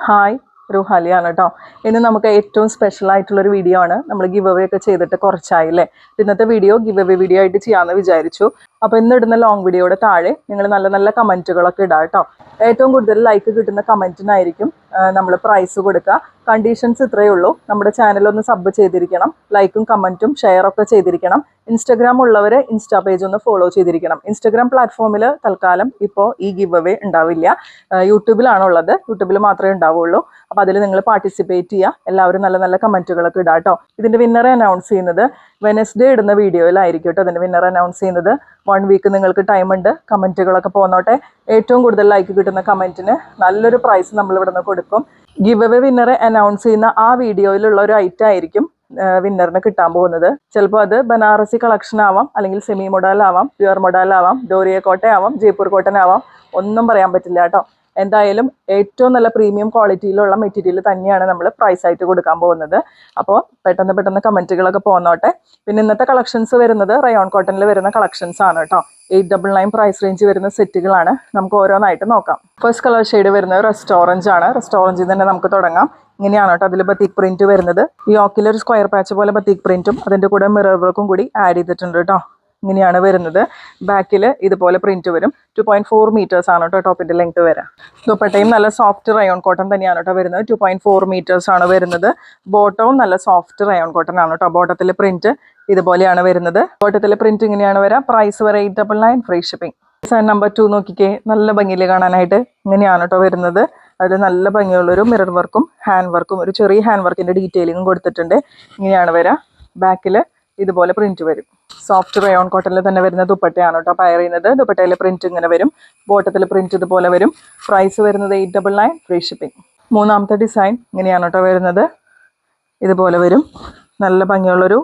Hi റുഹാലിയാണ് കേട്ടോ. ഇന്ന് നമുക്ക് ഏറ്റവും സ്പെഷ്യൽ ആയിട്ടുള്ളൊരു വീഡിയോ ആണ്. നമ്മൾ ഗിവ് അവേ ഒക്കെ ചെയ്തിട്ട് കുറച്ചായില്ലേ. ഇന്നത്തെ വീഡിയോ ഗിവ് അവേ വീഡിയോ ആയിട്ട് ചെയ്യാമെന്ന് വിചാരിച്ചു. അപ്പോൾ ഇന്ന് ഇടുന്ന ലോങ് വീഡിയോയുടെ താഴെ നിങ്ങൾ നല്ല നല്ല കമൻറ്റുകളൊക്കെ ഇടാം കേട്ടോ. ഏറ്റവും കൂടുതൽ ലൈക്ക് കിട്ടുന്ന കമൻറ്റിനായിരിക്കും നമ്മൾ പ്രൈസ് കൊടുക്കുക. കണ്ടീഷൻസ് ഇത്രയേ ഉള്ളൂ. നമ്മുടെ ചാനലൊന്ന് സബ് ചെയ്തിരിക്കണം, ലൈക്കും കമൻറ്റും ഷെയറൊക്കെ ചെയ്തിരിക്കണം. ഇൻസ്റ്റാഗ്രാം ഉള്ളവർ ഇൻസ്റ്റാ പേജ് ഒന്ന് ഫോളോ ചെയ്തിരിക്കണം. ഇൻസ്റ്റാഗ്രാം പ്ലാറ്റ്ഫോമിൽ തൽക്കാലം ഇപ്പോൾ ഈ ഗിവ് അവേ ഉണ്ടാവില്ല. യൂട്യൂബിലാണുള്ളത്, യൂട്യൂബിൽ മാത്രമേ ഉണ്ടാവുള്ളൂ. അപ്പോൾ അതിൽ നിങ്ങൾ പാർട്ടിസിപ്പേറ്റ് ചെയ്യുക. എല്ലാവരും നല്ല നല്ല കമൻറ്റുകളൊക്കെ ഇടാം കേട്ടോ. ഇതിൻ്റെ വിന്നറെ അനൗൺസ് ചെയ്യുന്നത് വെനസ്ഡേ ഇടുന്ന വീഡിയോയിലായിരിക്കും കേട്ടോ. ഇതിൻ്റെ വിന്നറെ അനൗൺസ് ചെയ്യുന്നത് 1 വീക്ക് നിങ്ങൾക്ക് ടൈമുണ്ട്. കമൻറ്റുകളൊക്കെ പോന്നോട്ടെ. ഏറ്റവും കൂടുതൽ ലൈക്ക് കിട്ടുന്ന കമൻറ്റിന് നല്ലൊരു പ്രൈസ് നമ്മൾ ഇവിടുന്ന് കൊടുക്കും. ഗിവ് അവേ വിന്നറെ അനൗൺസ് ചെയ്യുന്ന ആ വീഡിയോയിലുള്ള ഒരു ഐറ്റം ആയിരിക്കും വിന്നറിന് കിട്ടാൻ പോകുന്നത്. ചിലപ്പോൾ അത് ബനാറസി കളക്ഷൻ ആവാം, അല്ലെങ്കിൽ സെമി മൊഡാൽ ആവാം, പ്യുവർ മൊഡാൽ ആവാം, ഡോറിയ കോട്ട ആവാം, ജയ്പൂർ കോട്ടൺ ആവാം. ഒന്നും പറയാൻ പറ്റില്ല കേട്ടോ. എന്തായാലും ഏറ്റവും നല്ല പ്രീമിയം ക്വാളിറ്റിയിലുള്ള മെറ്റീരിയൽ തന്നെയാണ് നമ്മൾ പ്രൈസ് ആയിട്ട് കൊടുക്കാൻ പോകുന്നത്. അപ്പോൾ പെട്ടെന്ന് കമൻറ്റുകളൊക്കെ പോന്നോട്ടെ. പിന്നെ ഇന്നത്തെ കളക്ഷൻസ് വരുന്നത് റയോൺ കോട്ടണിൽ വരുന്ന കളക്ഷൻസ് ആണ് കേട്ടോ. 899 പ്രൈസ് റേഞ്ച് വരുന്ന സെറ്റുകളാണ്. നമുക്ക് ഓരോന്നായിട്ട് നോക്കാം. ഫസ്റ്റ് കളർ ഷെയ്ഡ് വരുന്നത് റസ്റ്റ് ഓറഞ്ച് ആണ്. റസ്റ്റ് ഓറഞ്ചിൽ തന്നെ നമുക്ക് തുടങ്ങാം. ഇങ്ങനെയാണ് കേട്ടോ അതിൽ ബത്തീക് പ്രിന്റ് വരുന്നത്. ഈ യോക്കിലൊരു സ്ക്വയർ പാച്ച് പോലെ ബത്തീക് പ്രിന്റും അതിൻ്റെ കൂടെ മിറർ വർക്കും കൂടി ആഡ് ചെയ്തിട്ടുണ്ട് കേട്ടോ. ഇങ്ങനെയാണ് വരുന്നത്. ബാക്കിൽ ഇതുപോലെ പ്രിന്റ് വരും. 2.4 മീറ്റേഴ്സ് ആണ് കേട്ടോ ടോപ്പിന്റെ ലെങ്ത് വരാം. ദുപ്പട്ടയും നല്ല സോഫ്റ്റ് റയോൺ കോട്ടൺ തന്നെയാണ് കേട്ടോ വരുന്നത്. 2.4 മീറ്റേഴ്സ് ആണ് വരുന്നത്. ബോട്ടവും നല്ല സോഫ്റ്റ് റയോൺ കോട്ടൺ ആണ് കേട്ടോ. ബോട്ടത്തിലെ പ്രിന്റ് ഇതുപോലെയാണ് വരുന്നത്. ബോട്ടത്തിലെ പ്രിന്റ് ഇങ്ങനെയാണ് വരാം. പ്രൈസ് വരെ 899 ഫ്രീ ഷിപ്പിംഗ്. ഡിസൈൻ നമ്പർ 2 നോക്കിക്കേ, നല്ല ഭംഗിയിൽ കാണാനായിട്ട് ഇങ്ങനെയാണ് കേട്ടോ വരുന്നത്. അതിൽ നല്ല ഭംഗിയുള്ളൊരു മിറർ വർക്കും ഹാൻഡ് വർക്കും, ഒരു ചെറിയ ഹാൻഡ് വർക്കിന്റെ ഡീറ്റെയിലിങ്ങും കൊടുത്തിട്ടുണ്ട്. ഇങ്ങനെയാണ് വരാം. ബാക്കിൽ ഇതുപോലെ പ്രിന്റ് വരും. സോഫ്റ്റ് റയോൺ കോട്ടണിൽ തന്നെ വരുന്ന ദുപ്പട്ടയാണ് കേട്ടോ പയർ ചെയ്യുന്നത്. ദുപ്പട്ടയിലെ പ്രിന്റ് ഇങ്ങനെ വരും. ബോട്ടത്തിലെ പ്രിന്റ് ഇതുപോലെ വരും. പ്രൈസ് വരുന്നത് 899 ഫ്രീ ഷിപ്പിംഗ്. മൂന്നാമത്തെ ഡിസൈൻ ഇങ്ങനെയാണ് കേട്ടോ വരുന്നത്. ഇതുപോലെ വരും. നല്ല ഭംഗിയുള്ളൊരു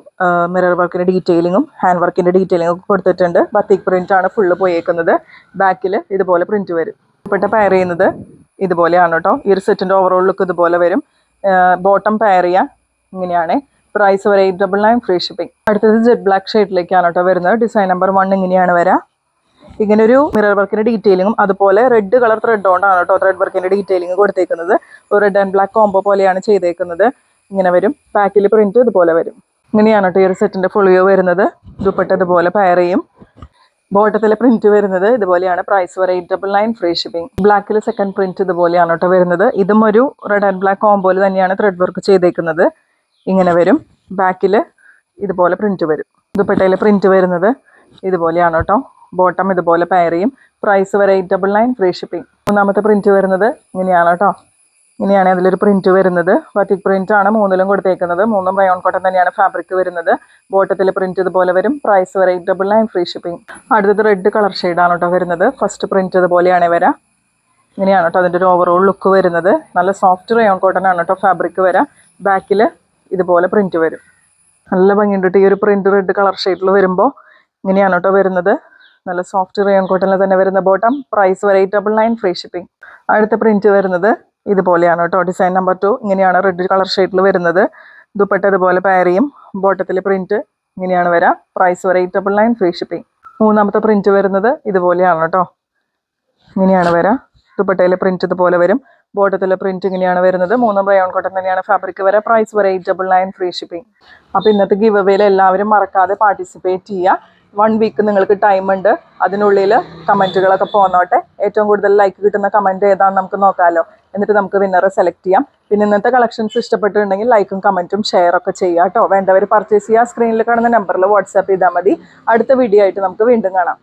മിറർ വർക്കിൻ്റെ ഡീറ്റെയിലിങ്ങും ഹാൻഡ് വർക്കിൻ്റെ ഡീറ്റെയിലിങ്ങും ഒക്കെ കൊടുത്തിട്ടുണ്ട്. ബത്തിക് പ്രിന്റ് ആണ് ഫുള്ള് പോയേക്കുന്നത്. ബാക്കിൽ ഇതുപോലെ പ്രിന്റ് വരും. ദുപ്പട്ട പയർ ചെയ്യുന്നത് ഇതുപോലെയാണ് കേട്ടോ. ഈ ഒരു സെറ്റിൻ്റെ ഓവറോൾ ലുക്ക് ഇതുപോലെ വരും. ബോട്ടം പയർ ചെയ്യാൻ ഇങ്ങനെയാണ്. പ്രൈസ് വരെ 899 ഫ്രീ ഷിപ്പിംഗ്. അടുത്തത് ജെറ്റ് ബ്ലാക്ക് ഷെയ്ഡിലേക്കാണ് കേട്ടോ വരുന്നത്. ഡിസൈൻ നമ്പർ 1 ഇങ്ങനെയാണ് വരാം. ഇങ്ങനെ ഒരു മിറർ വർക്കിൻ്റെ ഡീറ്റെയിലിങ്ങും അതുപോലെ റെഡ് കളർ ത്രെഡ് കൊണ്ടാണ് കേട്ടോ ത്രെഡ് വർക്കിൻ്റെ ഡീറ്റെയിലിംഗ് കൊടുത്തേക്കുന്നത്. ഒരു റെഡ് ആൻഡ് ബ്ലാക്ക് കോംബോ പോലെയാണ് ചെയ്തേക്കുന്നത്. ഇങ്ങനെ വരും. ബാക്കിൽ പ്രിന്റ് ഇതുപോലെ വരും. ഇങ്ങനെയാണ് കേട്ടോ ഈ ഒരു സെറ്റിൻ്റെ ഫുൾ വ്യൂ വരുന്നത്. ദുപ്പട്ട ഇതുപോലെ പയർ ചെയ്യും. ബോട്ടത്തിലെ പ്രിന്റ് വരുന്നത് ഇതുപോലെയാണ്. പ്രൈസ് വരെ 899 ഫ്രീ ഷിപ്പിംഗ്. ബ്ലാക്കിൽ സെക്കൻഡ് പ്രിന്റ് ഇതുപോലെയാണ് കേട്ടോ വരുന്നത്. ഇതും ഒരു റെഡ് ആൻഡ് ബ്ലാക്ക് കോംബോയിൽ തന്നെയാണ് ത്രെഡ് വർക്ക് ചെയ്തേക്കുന്നത്. ഇങ്ങനെ വരും. ബാക്കിൽ ഇതുപോലെ പ്രിന്റ് വരും. ദുപ്പട്ടയിൽ പ്രിന്റ് വരുന്നത് ഇതുപോലെയാണ് കേട്ടോ. ബോട്ടം ഇതുപോലെ പയർ ചെയ്യും. പ്രൈസ് വരെ 899 ഫ്രീ ഷിപ്പിംഗ്. മൂന്നാമത്തെ പ്രിന്റ് വരുന്നത് ഇങ്ങനെയാണ് കേട്ടോ. ഇങ്ങനെയാണ് അതിലൊരു പ്രിന്റ് വരുന്നത്. ബത്തിക് പ്രിന്റ് ആണ് 3ലും കൊടുത്തേക്കുന്നത്. 3ഉം റയോൺ കോട്ടൺ തന്നെയാണ് ഫാബ്രിക് വരുന്നത്. ബോട്ടത്തിലെ പ്രിന്റ് ഇതുപോലെ വരും. പ്രൈസ് വരെ 899 ഫ്രീ ഷിപ്പിംഗ്. അടുത്തത് റെഡ് കളർ ഷെയ്ഡാണ് കേട്ടോ വരുന്നത്. ഫസ്റ്റ് പ്രിന്റ് ഇതുപോലെയാണ് വരാം. ഇങ്ങനെയാണ് കേട്ടോ അതിൻ്റെ ഒരു ഓവറോൾ ലുക്ക് വരുന്നത്. നല്ല സോഫ്റ്റ് റയോൺ കോട്ടൺ ആണ് കേട്ടോ ഫാബ്രിക് വരാം. ബാക്കിൽ ഇതുപോലെ പ്രിന്റ് വരും. നല്ല ഭംഗിയുണ്ട്. ഈ ഒരു പ്രിന്റ് റെഡ് കളർ ഷെയ്ഡിൽ വരുമ്പോൾ ഇങ്ങനെയാണ് കേട്ടോ വരുന്നത്. നല്ല സോഫ്റ്റ് റയോൺ കോട്ടണിൽ തന്നെ വരുന്ന ബോട്ടം. പ്രൈസ് വരെ 899 ഫ്രീ ഷിപ്പിംഗ്. അടുത്ത പ്രിന്റ് വരുന്നത് ഇതുപോലെയാണ് കേട്ടോ. ഡിസൈൻ നമ്പർ 2 ഇങ്ങനെയാണ് റെഡ് കളർ ഷെയ്ഡിൽ വരുന്നത്. ദുപ്പട്ട ഇതുപോലെ പയർ ചെയ്യും. ബോട്ടത്തിലെ പ്രിന്റ് ഇങ്ങനെയാണ് വരാം. പ്രൈസ് വരെ 899 ഫ്രീ ഷിപ്പിംഗ്. മൂന്നാമത്തെ പ്രിന്റ് വരുന്നത് ഇതുപോലെയാണ് കേട്ടോ. ഇങ്ങനെയാണ് വരാം. ദുപ്പട്ടയിലെ പ്രിന്റ് ഇതുപോലെ വരും. ബോട്ടത്തിലെ പ്രിന്റ് ഇങ്ങനെയാണ് വരുന്നത്. 3ഉം റയോൺ കോട്ടൺ തന്നെയാണ് ഫാബ്രിക് വരെ. പ്രൈസ് വരെ 899 ഫ്രീ ഷിപ്പിംഗ്. അപ്പോൾ ഇന്നത്തെ ഗിവ് അവേയിൽ എല്ലാവരും മറക്കാതെ പാർട്ടിസിപ്പേറ്റ് ചെയ്യുക. 1 വീക്ക് നിങ്ങൾക്ക് ടൈമുണ്ട്. അതിനുള്ളിൽ കമൻറ്റുകളൊക്കെ പോന്നോട്ടെ. ഏറ്റവും കൂടുതൽ ലൈക്ക് കിട്ടുന്ന കമൻറ്റ് ഏതാണെന്ന് നമുക്ക് നോക്കാമല്ലോ. എന്നിട്ട് നമുക്ക് വിന്നറെ സെലക്ട് ചെയ്യാം. പിന്നെ ഇന്നത്തെ കളക്ഷൻസ് ഇഷ്ടപ്പെട്ടിട്ടുണ്ടെങ്കിൽ ലൈക്കും കമൻറ്റും ഷെയറൊക്കെ ചെയ്യുക കേട്ടോ. വേണ്ടവർ പർച്ചേസ് ചെയ്യുക. സ്ക്രീനിൽ കാണുന്ന നമ്പറിൽ വാട്സാപ്പ് ചെയ്താൽ മതി. അടുത്ത വീഡിയോ ആയിട്ട് നമുക്ക് വീണ്ടും കാണാം.